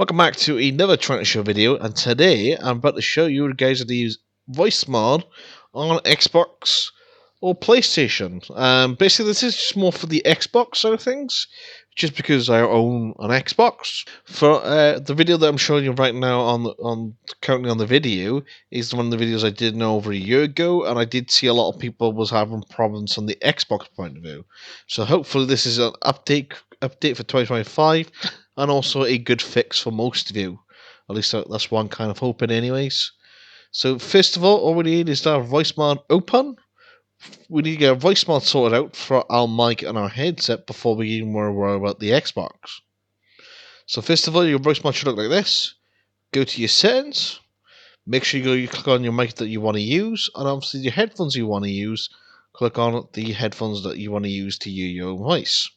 Welcome back to another Tranter Show video, and today I'm about to show you guys how to use Voicemod on Xbox or PlayStation. Basically, this is just more for the Xbox side of things, just because I own an Xbox. For the video that I'm showing you right now currently on the video is one of the videos I did know over a year ago, and I did see a lot of people was having problems on the Xbox point of view. So hopefully this is an update for 2025. And also a good fix for most of you. At least that's what I'm kind of hoping anyways. So first of all we need is to have Voicemod open. We need to get a Voicemod sorted out for our mic and our headset before we even worry about the Xbox. So first of all, your Voicemod should look like this. Go to your settings. Make sure you click on your mic that you want to use, and obviously your headphones you want to use. Click on the headphones that you want to use to hear your own voice.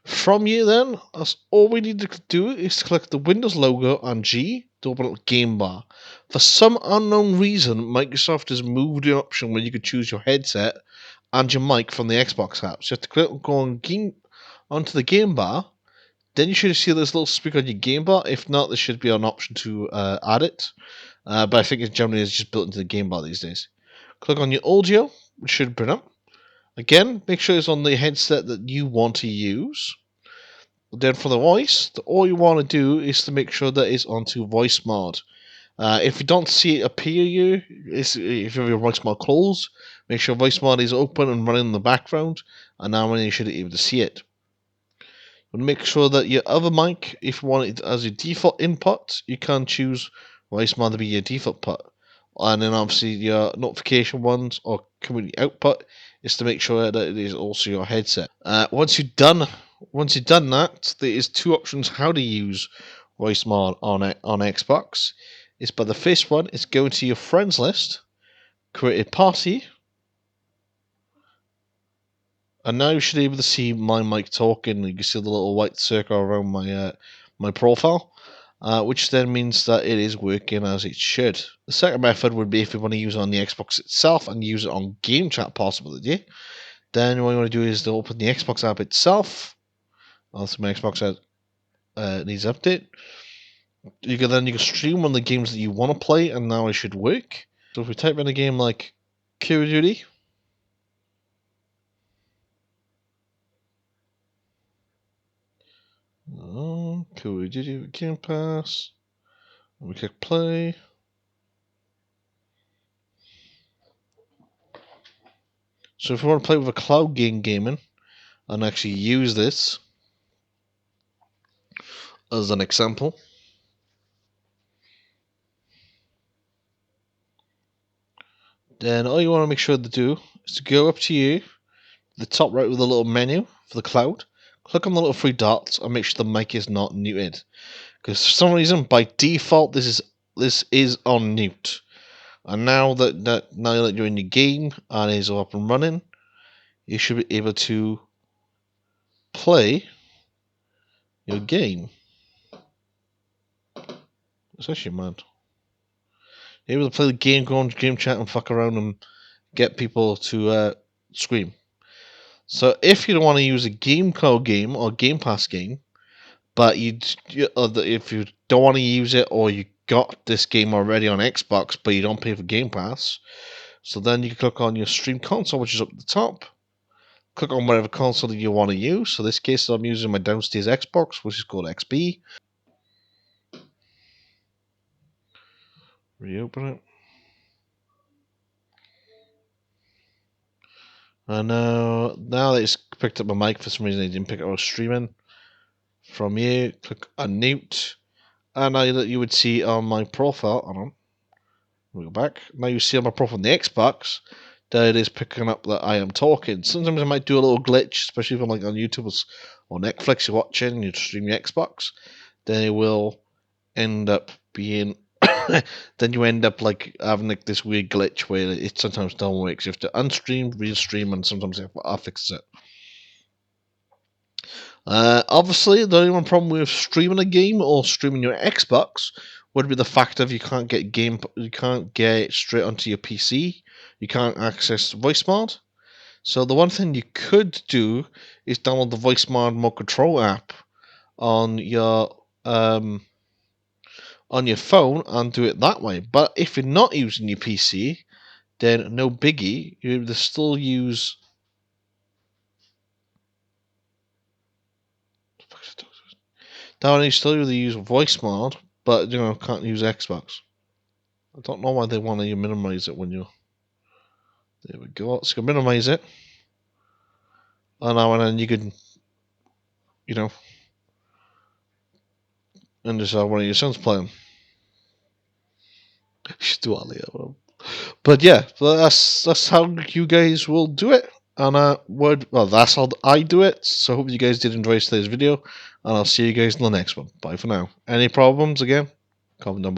From you then, that's all we need to do is to click the Windows logo on G to open up Game Bar. For some unknown reason, Microsoft has moved the option where you could choose your headset and your mic from the Xbox app. So you have to click onto the Game Bar. Then you should see this little speaker on your Game Bar. If not, there should be an option to add it. But I think it generally is just built into the Game Bar these days. Click on your audio, which should bring up. Again, make sure it's on the headset that you want to use. Then for the voice, all you want to do is to make sure that it's onto Voicemod. If you don't see it appear if you have your Voicemod closed, make sure Voicemod is open and running in the background, and now when you should be able to see it. And make sure that your other mic, if you want it as your default input, you can choose Voicemod to be your default put. And then obviously your notification ones or community output is to make sure that it is also your headset. Once you've done that, there is two options how to use Voicemod on Xbox. It's by the first one is go into your friends list, create a party, and now you should be able to see my mic talking. You can see the little white circle around my profile. Which then means that it is working as it should. The second method would be if you want to use it on the Xbox itself and use it on game chat possibility. Then what you want to do is to open the Xbox app itself. Also, my Xbox needs update. You can stream one of the games that you want to play, and now it should work. So if we type in a game like Call of Duty. Call of Duty Game Pass. We click play. So if you want to play with a cloud gaming and actually use this as an example, then all you want to make sure to do is to go up to you, the top right with a little menu for the cloud, click on the little three dots and make sure the mic is not muted. Because for some reason, by default, this is on mute. And now that you're in your game and is up and running, you should be able to play your game. It's actually mad. You're able to play the game, go on game chat and fuck around and get people to scream. So if you don't want to use a game code game or Game Pass game, but if you don't want to use it or you got this game already on Xbox but you don't pay for Game Pass, so then you can click on your stream console, which is up at the top. Click on whatever console that you want to use. So in this case, I'm using my downstairs Xbox, which is called XB. Reopen it. And now that it's picked up my mic, for some reason it didn't pick up I was streaming. From here, click unmute. And now that you would see on my profile, hold on, we go back. Now you see on my profile on the Xbox that it is picking up that I am talking. Sometimes I might do a little glitch, especially if I'm like on YouTube or Netflix, you're watching and you stream your Xbox. Then it will end up being. Then you end up like having like this weird glitch where it sometimes don't work. So you have to unstream, restream, and sometimes I'll fix it. Obviously, the only one problem with streaming a game or streaming your Xbox would be the fact of you can't get it straight onto your PC. You can't access Voicemod. So the one thing you could do is download the Voicemod Remote Control app on your on your phone and do it that way. But if you're not using your PC, then no biggie. You're able to still use. Now you still able to use Voicemod, but can't use Xbox. I don't know why they want to minimize it when you. There we go. Let's go minimize it. And now and then you can, and just have one of your sons playing. Do all the But yeah, that's how you guys will do it. And that's how I do it. So I hope you guys did enjoy today's video, and I'll see you guys in the next one. Bye for now. Any problems again? Comment down below.